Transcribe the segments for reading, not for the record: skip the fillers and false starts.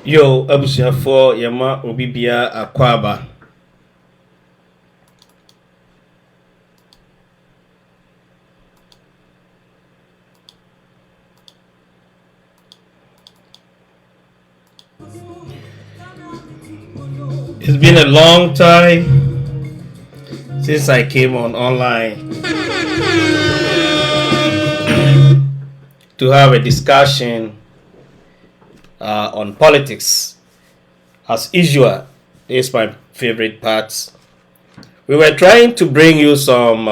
Yo, abusuafo yama obibia akwaba. It's been a long time since I came online to have a discussion on politics. As usual, this is my favorite part. We were trying to bring you some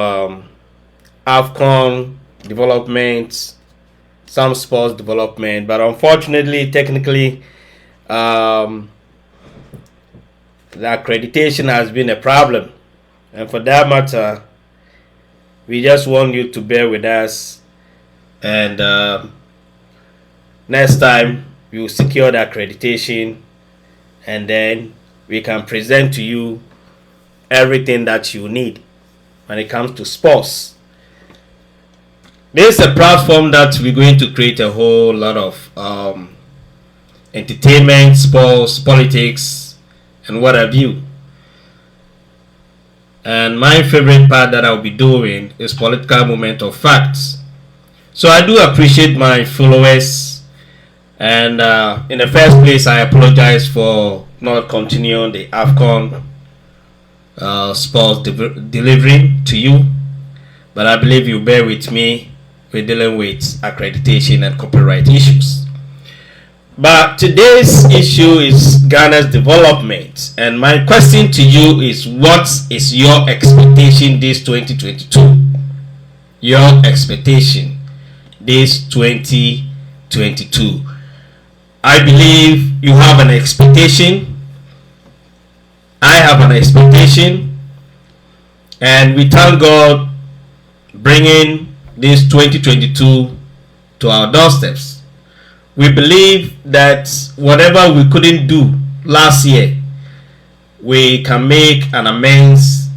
AFCON development, some sports development, but unfortunately, technically, the accreditation has been a problem, and for that matter, we just want you to bear with us, and next time we will secure the accreditation, and then we can present to you everything that you need when it comes to sports. This is a platform that we're going to create a whole lot of entertainment, sports, politics, and what have you. And my favorite part that I'll be doing is political moment of facts. So I do appreciate my followers, and in the first place, I apologize for not continuing the AFCON sports delivery to you, but I believe you bear with me. We're dealing with accreditation and copyright issues. But today's issue is Ghana's development, and my question to you is, what is your expectation this 2022? Your expectation this 2022. I believe you have an expectation. I have an expectation, and we thank God bringing this 2022 to our doorsteps. We believe that whatever we couldn't do last year, we can make an amends,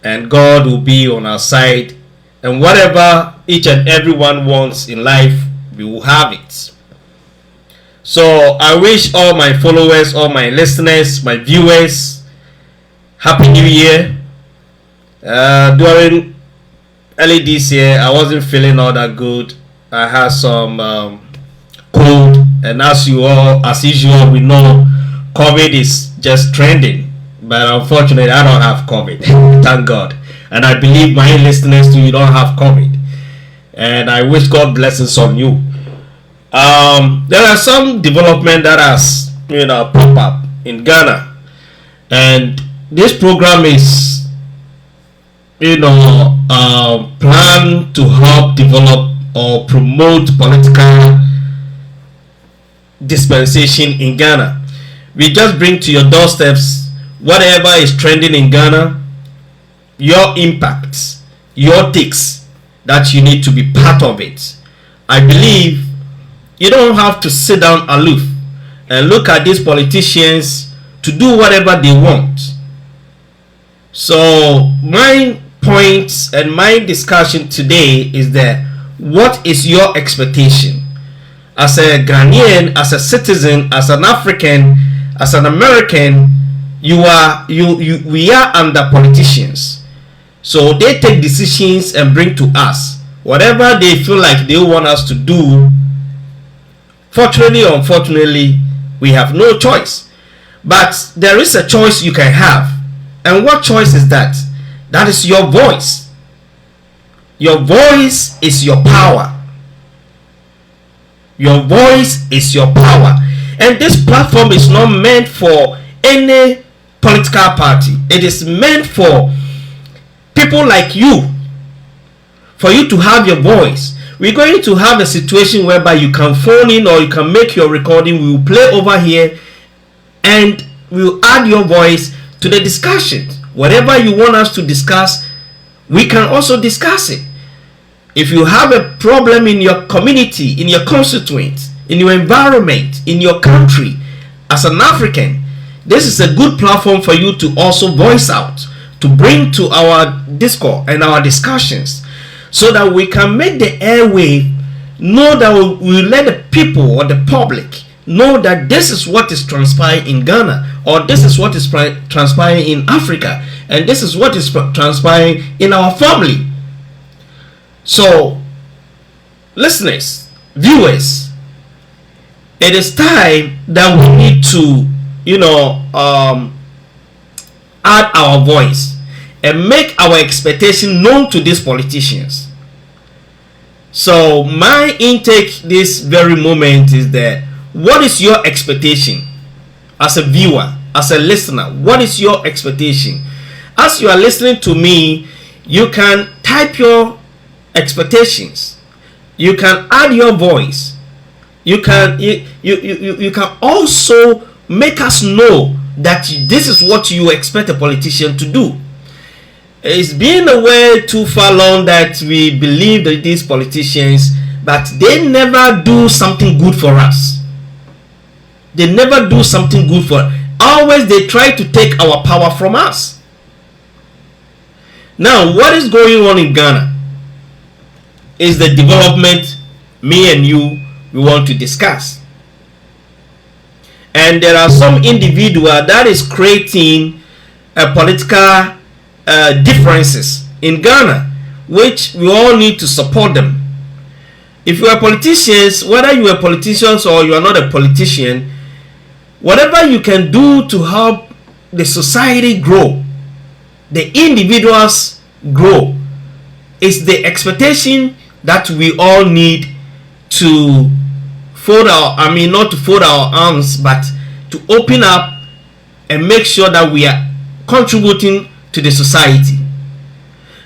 and God will be on our side, and whatever each and everyone wants in life, we will have it. So I wish all my followers, all my listeners, my viewers, Happy New Year. During early this year, I wasn't feeling all that good. I had some cold, and as usual, we know COVID is just trending, but unfortunately I don't have COVID. Thank God. And I believe my listeners too, you don't have COVID, and I wish God blessings on you. There are some development that has pop up in Ghana, and this program is planned to help develop or promote political dispensation in Ghana. We just bring to your doorsteps whatever is trending in Ghana, your impacts, your takes, that you need to be part of it. I believe you don't have to sit down aloof and look at these politicians to do whatever they want. So my point and my discussion today is that, what is your expectation? As a Ghanaian, as a citizen, as an African, as an American, we are under politicians. So they take decisions and bring to us whatever they feel like they want us to do. Fortunately or unfortunately, we have no choice. But there is a choice you can have. And what choice is that? That is your voice. Your voice is your power. Your voice is your power. And this platform is not meant for any political party. It is meant for people like you, for you to have your voice. We're going to have a situation whereby you can phone in or you can make your recording. We will play over here, and we will add your voice to the discussion. Whatever you want us to discuss, we can also discuss it. If you have a problem in your community, in your constituent, in your environment, in your country, as an African, this is a good platform for you to also voice out, to bring to our discourse and our discussions, so that we can make the airway know, that we let the people or the public know that this is what is transpiring in Ghana, or this is what is transpiring in Africa, and this is what is transpiring in our family. So, listeners, viewers, it is time that we need to, add our voice and make our expectation known to these politicians. So my intake this very moment is that, what is your expectation as a viewer, as a listener? What is your expectation? As you are listening to me, you can type your expectations. You can add your voice. You can you can also make us know that this is what you expect a politician to do. It's been a way too far long that we believe that these politicians, but they never do something good for us. They never do something good for us. Always they try to take our power from us. Now, what is going on in Ghana is the development me and you we want to discuss. And there are some individual that is creating a political differences in Ghana, which we all need to support them. If you are politicians, whether you are politicians or you are not a politician, whatever you can do to help the society grow, the individuals grow, is the expectation that we all need to not to fold our arms, but to open up and make sure that we are contributing to the society.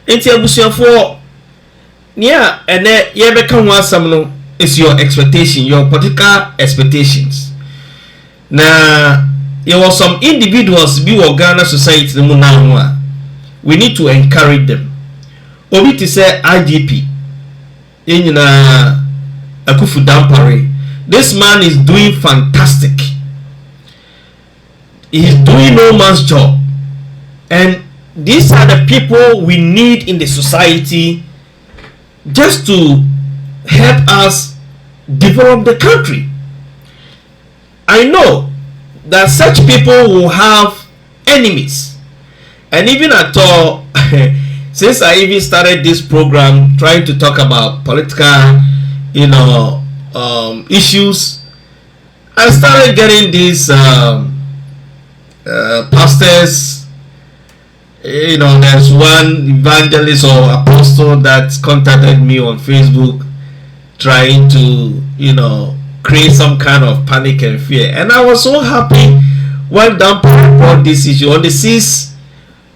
Enti abusuafo nia ene yebeka ho asam no is your expectation, your political expectations. Na there were some individuals be wo Ghana society mu na ho a we need to encourage them. Obi ti say IGP enyina Akufu Dampare. This man is doing fantastic. He is doing no man's job. And these are the people we need in the society just to help us develop the country. I know that such people will have enemies. And even at all, since I even started this program trying to talk about political, issues, I started getting these pastors. There's one evangelist or apostle that contacted me on Facebook trying to, create some kind of panic and fear. And I was so happy when Dampare brought this issue. On the 6th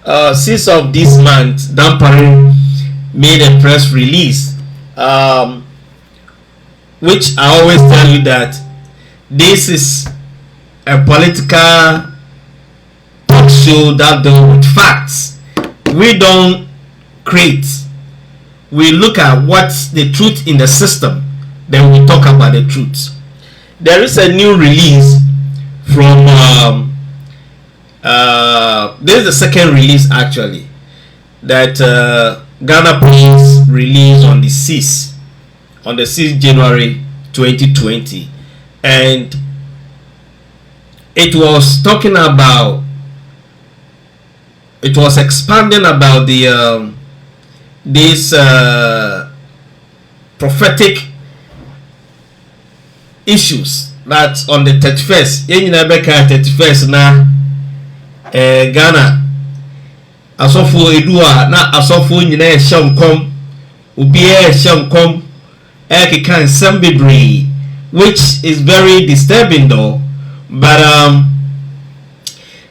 of this month, Dampare made a press release, which I always tell you that this is a political talk show that deals with facts. We don't create. We look at what's the truth in the system, then we talk about the truth. There is a new release from this is the second release actually that Ghana Police released on the 6th January 2020, and it was talking about, it was expanding about the these prophetic issues that on the 31st, 31st na Ghana asofo edua na asofo nyina ehyankom obi ehyankom ekeka nsem bebre, which is very disturbing though. But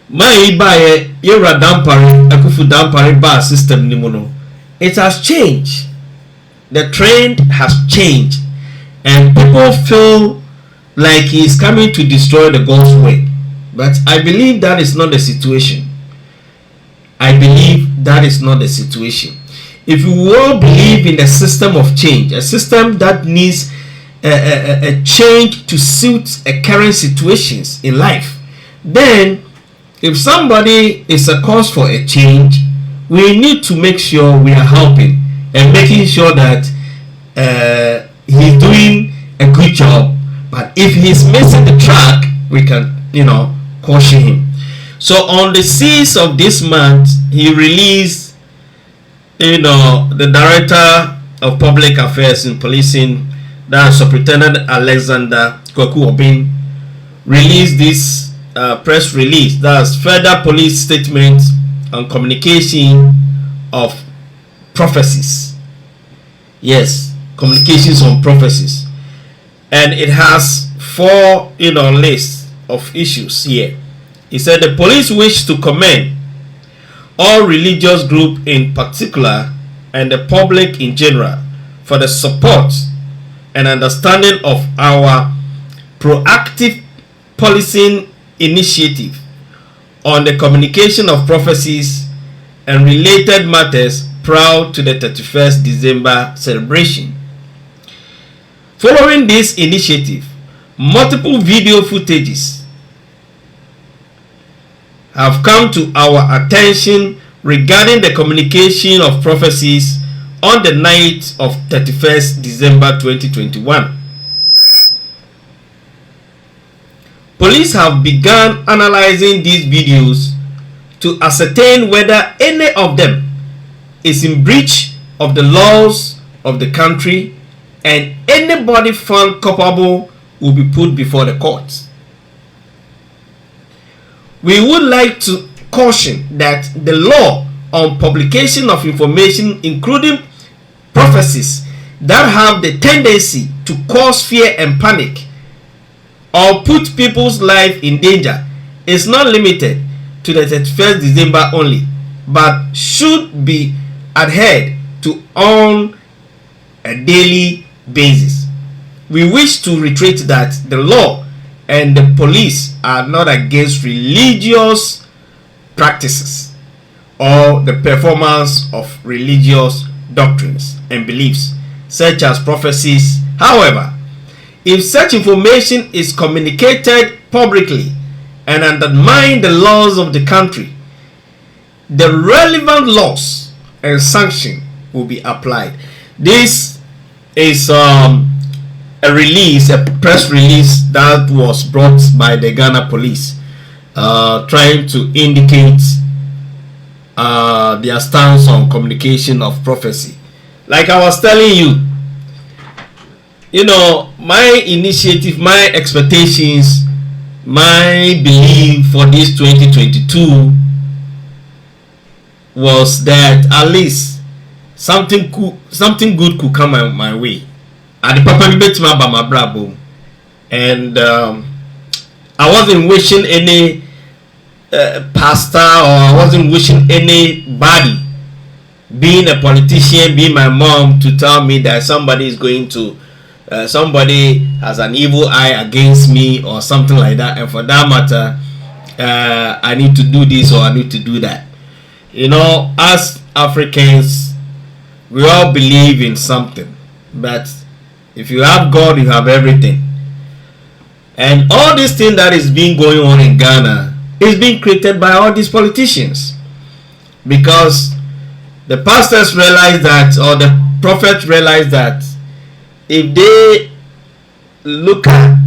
my baye Yewra Dampare Akufu Dampare bar system nimuno, it has changed. The trend has changed, and people feel like he's coming to destroy the God's way. But I believe that is not the situation. I believe that is not the situation. If you all believe in a system of change, a system that needs a change to suit a current situations in life, then If somebody is a cause for a change, we need to make sure we are helping and making sure that he's doing a good job. But if he's missing the track, we can, caution him. So on the 6th of this month, he released, the Director of Public Affairs in Policing, that's Superintendent Alexander Kwaku Obin, released this press release. That's further police statement on communication of prophecies. Yes, communications on prophecies. And it has 4, lists of issues here. He said the police wish to commend all religious groups in particular and the public in general for the support and understanding of our proactive policing initiative on the communication of prophecies and related matters prior to the 31st December celebration. Following this initiative, multiple video footages have come to our attention regarding the communication of prophecies on the night of 31st December 2021. Police have begun analyzing these videos to ascertain whether any of them is in breach of the laws of the country, and anybody found culpable will be put before the courts. We would like to caution that the law on publication of information, including prophecies that have the tendency to cause fear and panic or put people's life in danger, is not limited to the 31st December only, but should be adhered to on a daily basis. We wish to reiterate that the law and the police are not against religious practices or the performance of religious doctrines and beliefs such as prophecies. However, if such information is communicated publicly and undermine the laws of the country, the relevant laws and sanction will be applied. This is a press release that was brought by the Ghana police, trying to indicate their stance on communication of prophecy. Like I was telling you, my initiative, my expectations, my belief for this 2022 was that at least something good could come my way. And the papa bet my brabo, and I wasn't wishing any pastor, or I wasn't wishing anybody, being a politician, being my mom, to tell me that somebody is going to somebody has an evil eye against me or something like that, and for that matter I need to do this or I need to do that. As Africans, we all believe in something, but if you have God, you have everything. And all this thing that is being going on in Ghana is being created by all these politicians, because the pastors realize that, or the prophets realize that, if they look at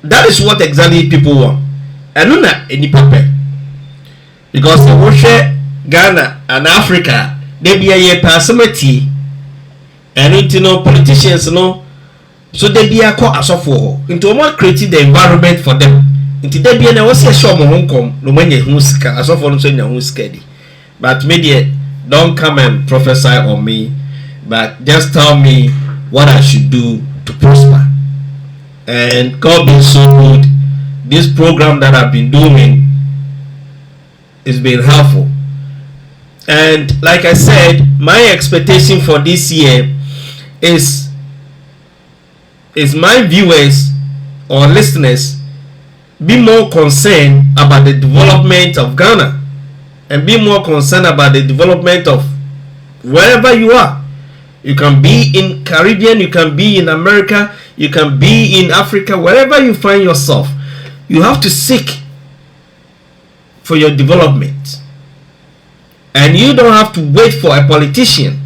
that, is what exactly people want. And not any paper, because the worship Ghana and Africa, they be a personality, and politicians, so they be a call as of for into more creating the environment for them. Into they be an was a show Hong Kong, no many who's as of on saying who's scared. But media don't come and prophesy on me, but just tell me what I should do to prosper. And God being so good, this program that I've been doing is being helpful. And like I said, my expectation for this year is my viewers or listeners be more concerned about the development of Ghana, and be more concerned about the development of wherever you are. You can be in Caribbean, you can be in America, you can be in Africa, wherever you find yourself. You have to seek for your development. And you don't have to wait for a politician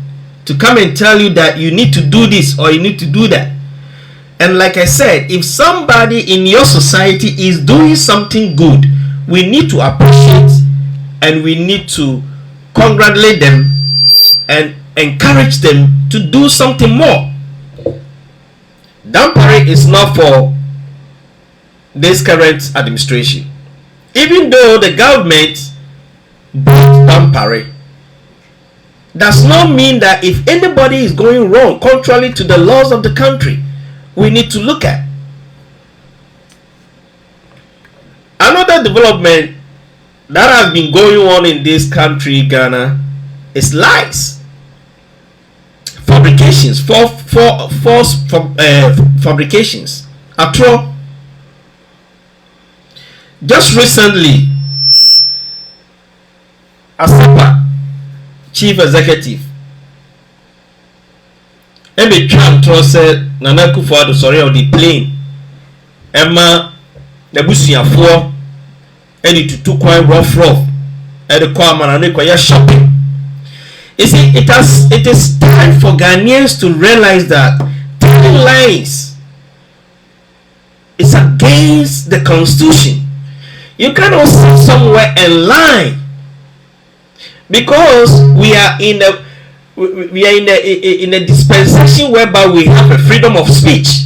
to come and tell you that you need to do this or you need to do that. And like I said, if somebody in your society is doing something good, we need to appreciate and we need to congratulate them and encourage them to do something more. Dampare is not for this current administration. Even though the government bought Dampare, does not mean that if anybody is going wrong contrary to the laws of the country, we need to look at. Another development that has been going on in this country, Ghana, is lies, fabrications, false fabrications. Atro. Just recently, Asepa chief executive Ebe Tran said Nana Akufo-Addo sorry of the plane Emma Nebusuafo Edi tutu kwan rough Edi kwa manane kwa ya shopping. You see, it is time for Ghanaians to realize that telling lies is against the constitution. You cannot sit somewhere and lie, because we are in a dispensation whereby we have a freedom of speech.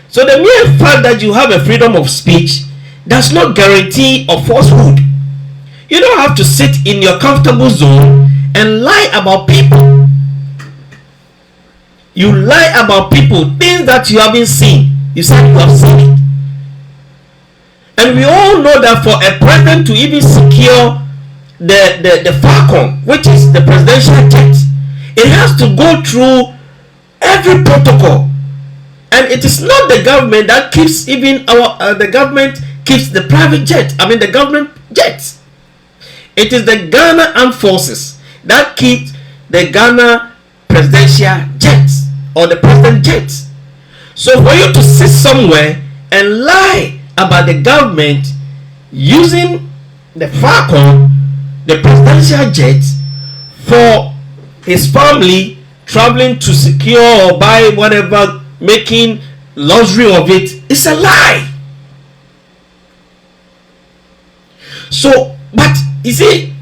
So the mere fact that you have a freedom of speech does not guarantee a falsehood. You don't have to sit in your comfortable zone and lie about people. You lie about people, things that you haven't seen. You said you have seen it. And we all know that for a president to even secure the Falcon, which is the presidential jet, it has to go through every protocol. And it is not the government that keeps even the government keeps the private jet. I mean the government jets. It is the Ghana Armed Forces that keep the Ghana presidential jets or the president jets. So for you to sit somewhere and lie about the government using the Falcon, the presidential jet, for his family traveling to secure or buy whatever, making luxury of it, is a lie. So, but you see,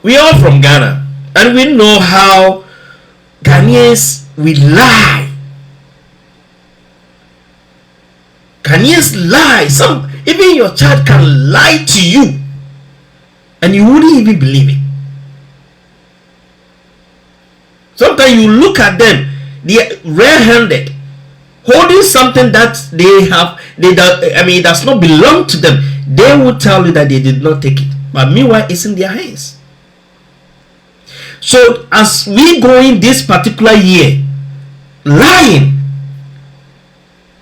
we are from Ghana and we know how Ghanaians we lie. Ghanaians lie. Even your child can lie to you and you wouldn't even believe it. Sometimes you look at them, they are red-handed, holding something that it does not belong to them. They will tell you that they did not take it, but meanwhile it's in their hands. So as we go in this particular year, lying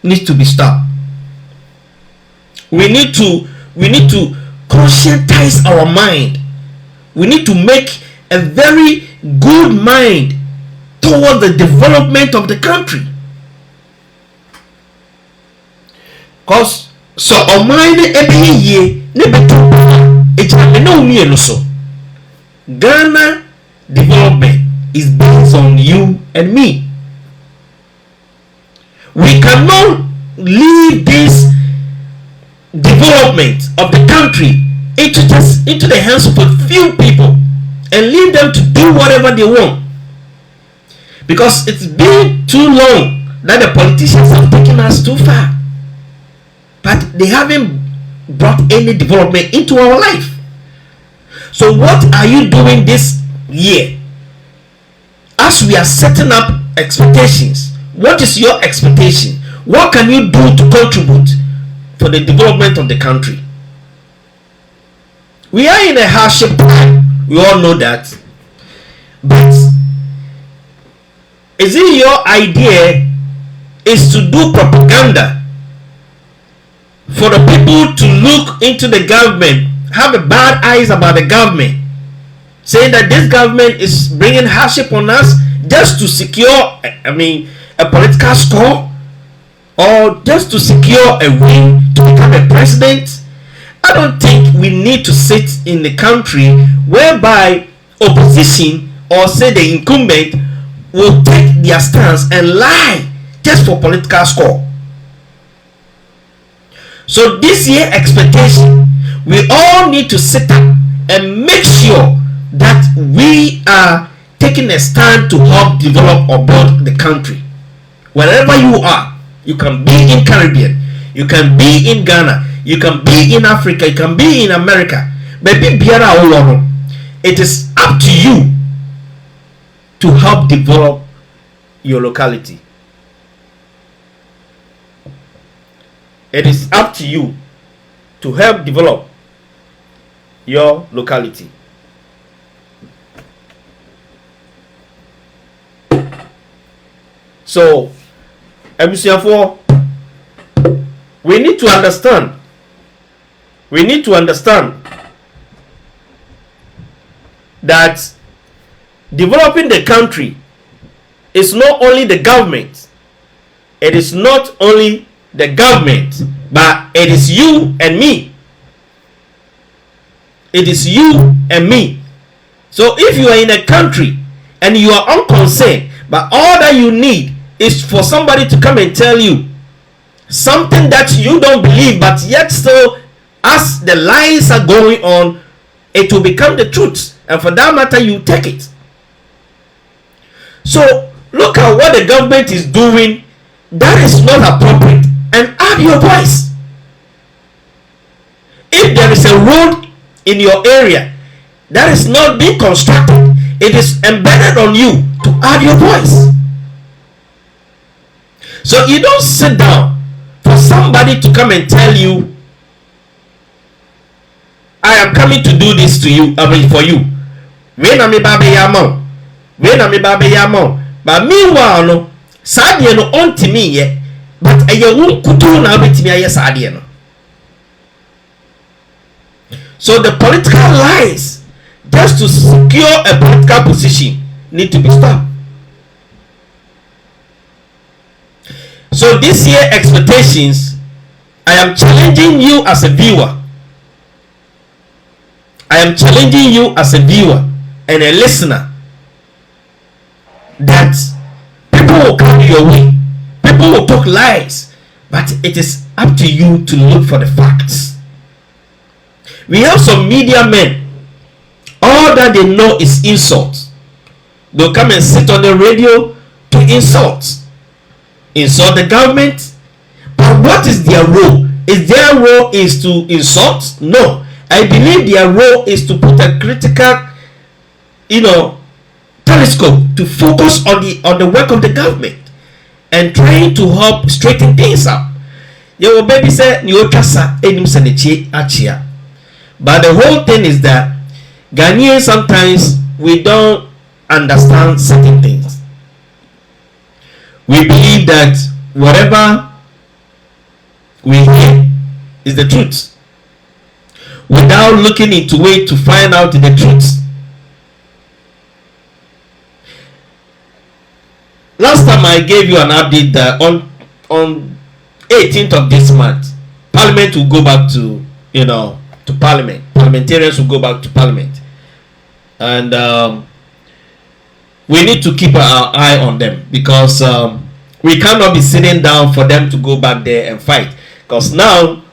needs to be stopped. We need to conscientize our mind. We need to make a very good mind toward the development of the country. Because so our mind Ghana development is based on you and me. We cannot leave this development of the country into the hands of a few people and leave them to do whatever they want, because it's been too long that the politicians have taken us too far, but they haven't brought any development into our life. So what are you doing this year as we are setting up expectations? What is your expectation? What can you do to contribute for the development of the country? We are in a hardship time. We all know that. But is it your idea is to do propaganda for the people to look into the government, have a bad eyes about the government, saying that this government is bringing hardship on us just to secure, a political score, or just to secure a win to become a president? I don't think we need to sit in the country whereby opposition or say the incumbent will take their stance and lie just for political score. So this year expectation, we all need to sit up and make sure that we are taking a stand to help develop or build the country. Wherever you are, you can be in Caribbean, you can be in Ghana, you can be in Africa, you can be in America. Maybe it is up to you to help develop your locality. It is up to you to help develop your locality. So, Ebusiafo, we need to understand. We need to understand that developing the country is not only the government. It is not only the government, but it is you and me. It is you and me. So if you are in a country and you are unconcerned, but all that you need is for somebody to come and tell you something that you don't believe, but yet still, as the lies are going on, it will become the truth, and for that matter, you take it. So look at what the government is doing that is not appropriate and add your voice. If there is a road in your area that is not being constructed, it is embedded on you to add your voice. So you don't sit down for somebody to come and tell you, I am coming to do this to you, I mean for you. When am I but meanwhile, no, sadie no on to me yet, but a young kutu na bit me a sadie no. So the political lies just to secure a political position need to be stopped. So this year expectations, I am challenging you as a viewer. I am challenging you as a viewer and a listener that people will come your way, people will talk lies, but it is up to you to look for the facts. We have some media men, all that they know is insult. They'll come and sit on the radio to insult the government. But what is their role? Is their role is to insult? No, I believe their role is to put a critical, telescope to focus on the work of the government and trying to help straighten things up. Your baby said but the whole thing is that Ghanaians sometimes we don't understand certain things. We believe that whatever we hear is the truth without looking into it to find out the truth. Last time I gave you an update that on 18th of this month, Parliament will go back to Parliament. Parliamentarians will go back to Parliament, and we need to keep our eye on them because we cannot be sitting down for them to go back there and fight. Because now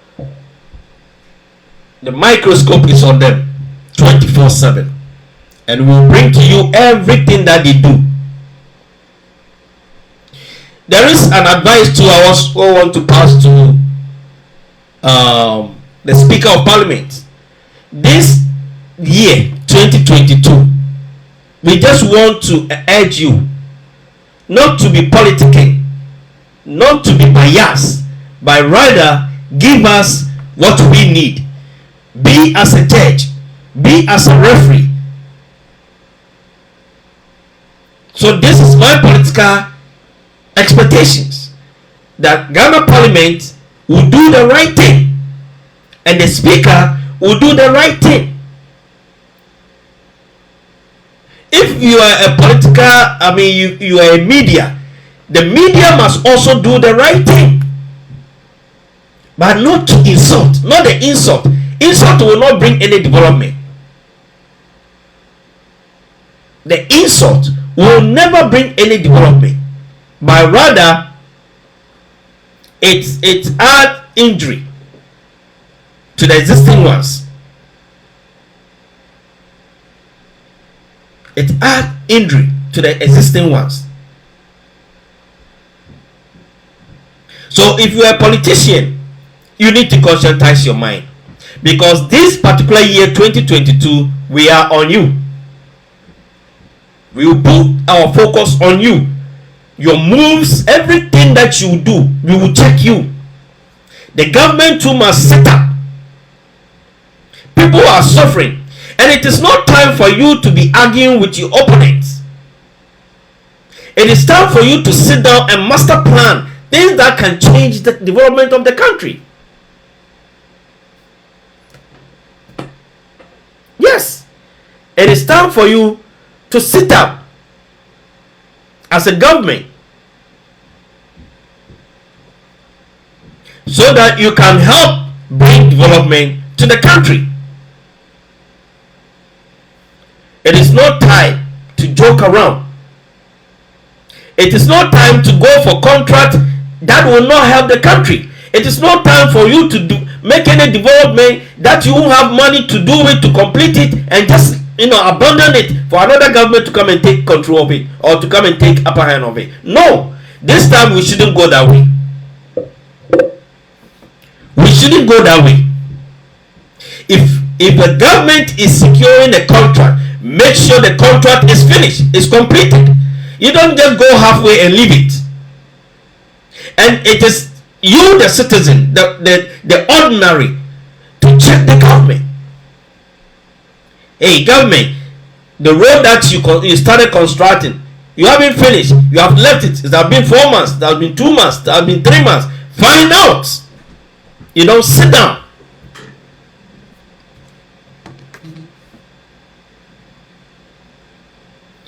the microscope is on them 24/7, and we'll bring to you everything that they do. There is an advice to us who want to pass to the Speaker of Parliament. This year, 2022, we just want to urge you not to be politicking, not to be biased, but rather give us what we need. Be as a judge, be as a referee. So this is my political expectations, that Ghana Parliament will do the right thing and the Speaker will do the right thing. If you are a political, you are a media, the media must also do the right thing, but not to insult, not the insult. insult will not bring any development. The insult will never bring any development, but rather it adds injury to the existing ones. It adds injury to the existing ones. So if you are a politician, you need to conscientize your mind, because this particular year 2022, we are on you. We will put our focus on you. Your moves, everything that you do, we will check you. The government too must sit up. People are suffering, and it is not time for you to be arguing with your opponents. It is time for you to sit down and master plan things that can change the development of the country. Yes, it is time for you to sit up as a government so that you can help bring development to the country. It is not time to joke around. It is not time to go for contract that will not help the country. It is not time for you to make any development that you won't have money to do it, to complete it, and just abandon it for another government to come and take control of it, or to come and take upper hand of it. No, this time we shouldn't go that way. We shouldn't go that way. If the government is securing a contract, make sure the contract is finished, is completed. You don't just go halfway and leave it. And it is you, the citizen, the ordinary, to check the government. Hey, government, the road that you started constructing, you haven't finished. You have left it. It has been 4 months. It has been 2 months. It has been 3 months. Find out. You don't sit down.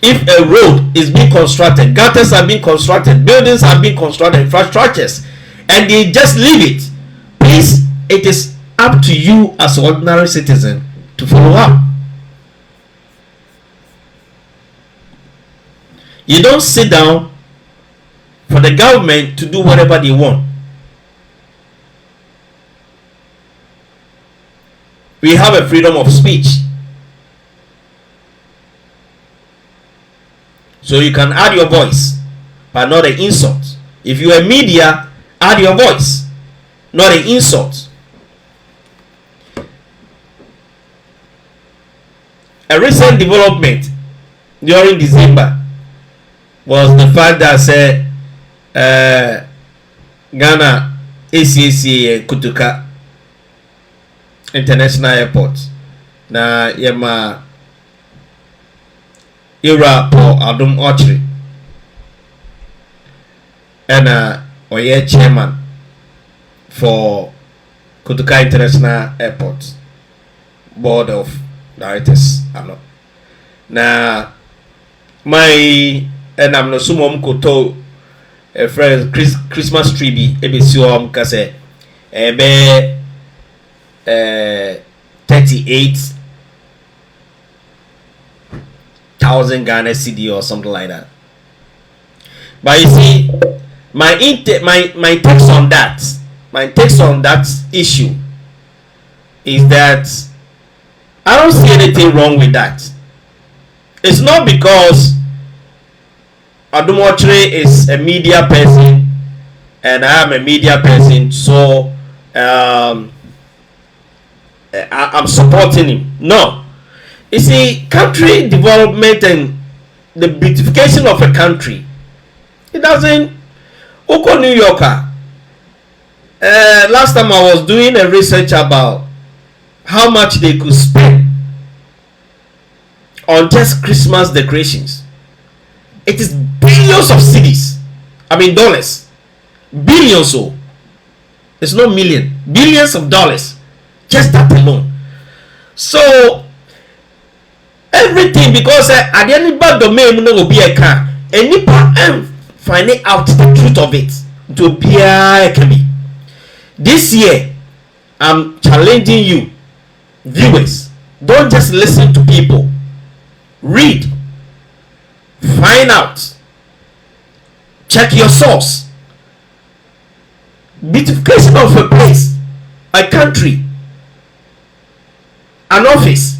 If a road is being constructed, gutters are being constructed, buildings are being constructed, infrastructures, and they just leave it, please, it is up to you as an ordinary citizen to follow up. You don't sit down for the government to do whatever they want. We have a freedom of speech. So you can add your voice, but not an insult. If you are media, add your voice, not an insult. A recent development during December was the fact that said Ghana ACAC Kutuka International Airport na yema Ira Paul Adum Ochri and Oye chairman for Kutuka International Airport board of directors. Now my and I'm no sumom koto a friend Christmas tree be ebesiom kase ebe 38,000 Ghana cedi or something like that. But you see, my takes on that issue is that I don't see anything wrong with that. It's not because Adumotre is a media person and I am a media person, so I'm supporting him. No. You see, country development and the beautification of a country, it doesn't. Oko New Yorker. Last time I was doing a research about how much they could spend on just Christmas decorations. It is billions of cedis. I mean dollars. Billions, so it's not million. Billions of dollars. Just that alone. So everything, because at the end of the domain will be a car. And you finding out the truth of it to be a can be. This year, I'm challenging you viewers, don't just listen to people. Read, find out, check your source. Beautification of a place, a country, an office.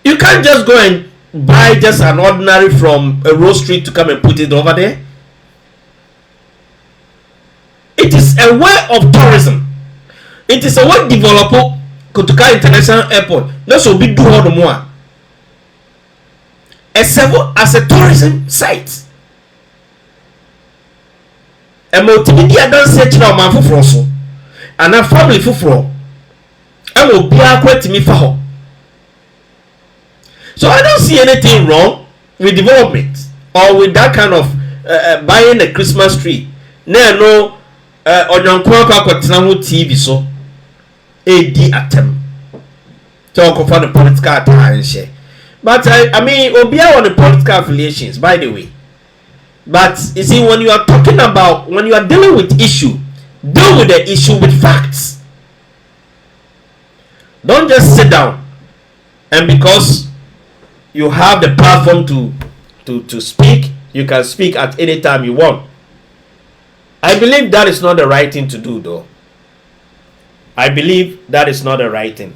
You can't just go and buy just an ordinary from a Rose Street to come and put it over there. It is a way of tourism. It is a way develop Kotoka International Airport. That's what we do all the more. As a tourism site. A multimedia don't search now man for so. And a family for. I will be a me for. So I don't see anything wrong with development or with that kind of buying a Christmas tree. No, on your TV so AD atem. Talk about the political attention. But I mean, Obia on the political affiliations, by the way. But you see, when you are talking about, when you are dealing with issue, deal with the issue with facts. Don't just sit down and because you have the platform to speak, you can speak at any time you want. I believe that is not the right thing to do, though. I believe that is not the right thing.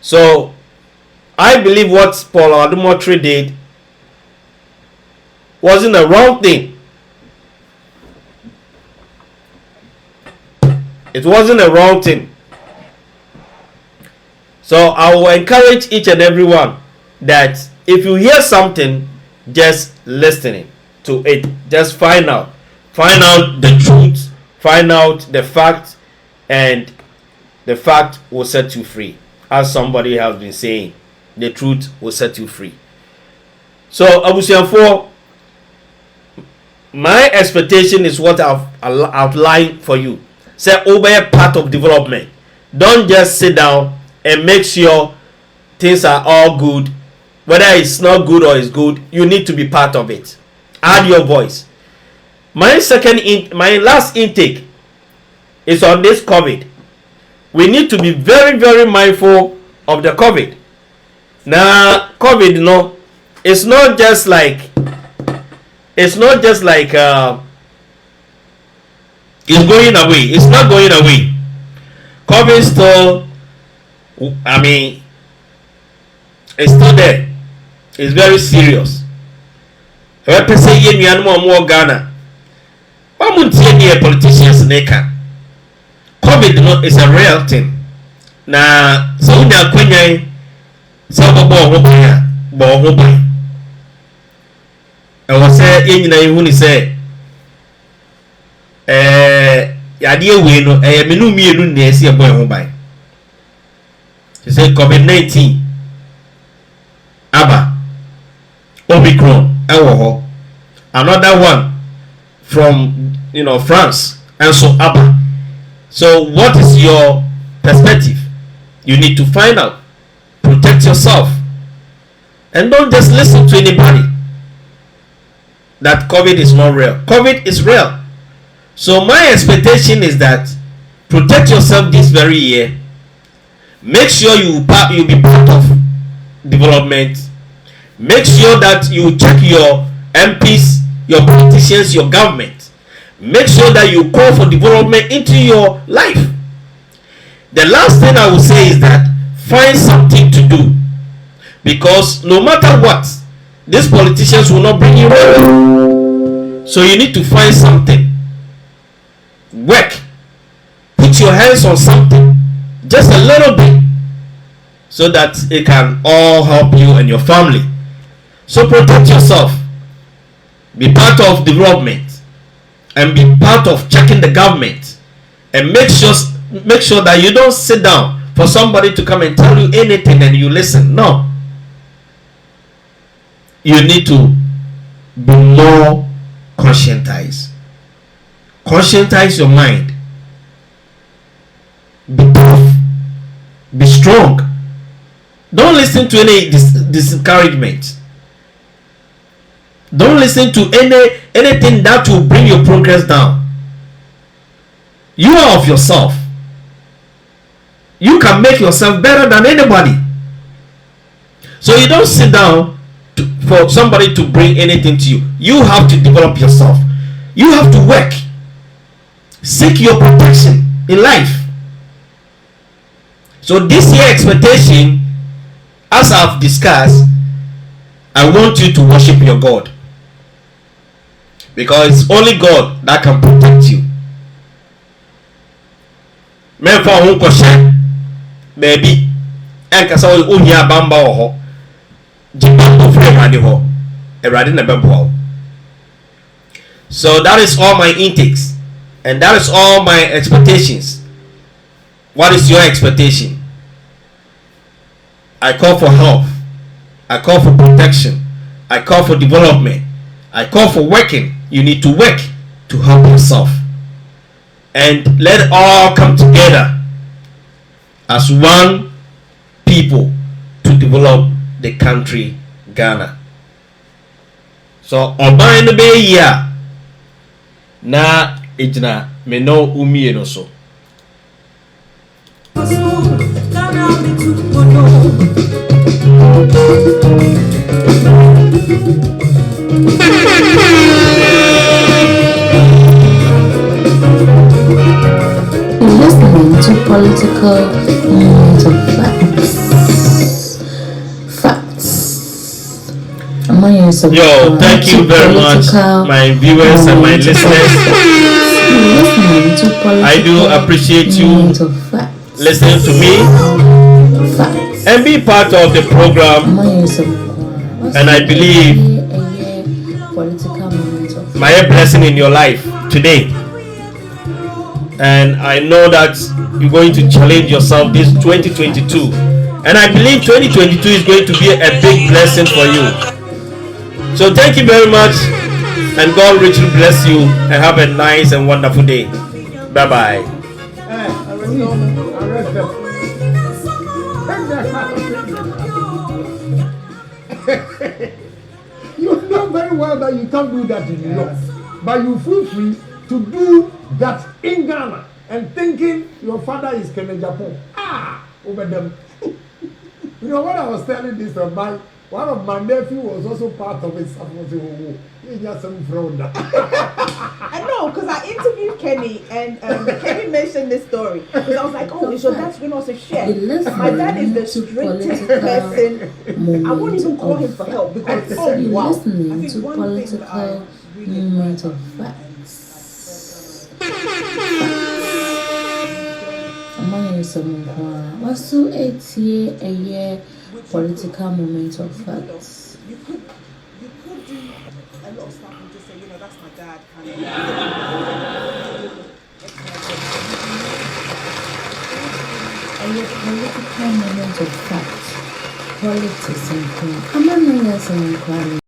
So, I believe what Paul Adumotri did wasn't a wrong thing. It wasn't a wrong thing. So, I will encourage each and everyone that if you hear something, just listening to it. Just find out. Find out the truth. Find out the fact. And the fact will set you free. As somebody has been saying, the truth will set you free. So, Abusianfo, my expectation is what I've outlined for you. Say, obey part of development. Don't just sit down and make sure things are all good. Whether it's not good or it's good, you need to be part of it. Add your voice. My last intake is on this COVID. We need to be very, very mindful of the COVID. Now, COVID, no, it's not just like it's going away. It's not going away. COVID still, I mean, it's still there. It's very serious. Ghana. Why wouldn't any politicians neka? COVID is a real thing. Na so we are kwenye so bo ban. I was say yen nyina hu ni say yade we no menu mienu na esi ebo ho ban. She say COVID-19 aba Omicron ewo ho. Another one from France and so aba. So what is your perspective? You need to find out. Protect yourself. And don't just listen to anybody that COVID is not real. COVID is real. So my expectation is that protect yourself this very year. Make sure you be part of development. Make sure that you check your MPs, your politicians, your government. Make sure that you call for development into your life. The last thing I will say is that find something to do. Because no matter what, these politicians will not bring you money. So you need to find something. Work. Put your hands on something. Just a little bit. So that it can all help you and your family. So protect yourself. Be part of development. And be part of checking the government. And make sure that you don't sit down for somebody to come and tell you anything and you listen. No. You need to be more conscientized. Conscientize your mind. Be tough. Be strong. Don't listen to any discouragement. Don't listen to anything that will bring your progress down. You are of yourself. you can make yourself better than anybody. So you don't sit down for somebody to bring anything to you. You have to develop yourself. You have to work. Seek your protection in life. So this year expectation, as I've discussed, I want you to worship your God. Because it's only God that can protect you. Men for who question, baby, and kasa o hia bamba ho. Jiba ofre mani ho. Erade na bebo. So that is all my intakes, and that is all my expectations. What is your expectation? I call for help. I call for protection. I call for development. I call for working. You need to work to help yourself. And let it all come together as one people to develop the country Ghana. So oban no be here na ejina me no umie no so. Listening to political moment of facts. Yo, thank you very much, my viewers and my listeners. I do appreciate you listening to me and be part of the program. And I believe my blessing in your life today. And I know that you're going to challenge yourself this 2022. And I believe 2022 is going to be a big blessing for you. So thank you very much. And God richly bless you. And have a nice and wonderful day. Bye-bye. You know very well that you can't do that in New York. But you feel free to do that in Ghana and thinking your father is Kenneth Japan. Over them. You know what I was telling this one of my nephew was also part of it. I know, because I interviewed Kenny and Kenny mentioned this story. Because I was like, oh, is your dad's going to also share? My dad is the strictest person. I won't even call him for help because, oh, wow. Listening to political moment of facts. What's to 8 year a year political moment of facts? You could do a lot of stuff and just say, that's my dad. A political moment of facts. Politics and I'm not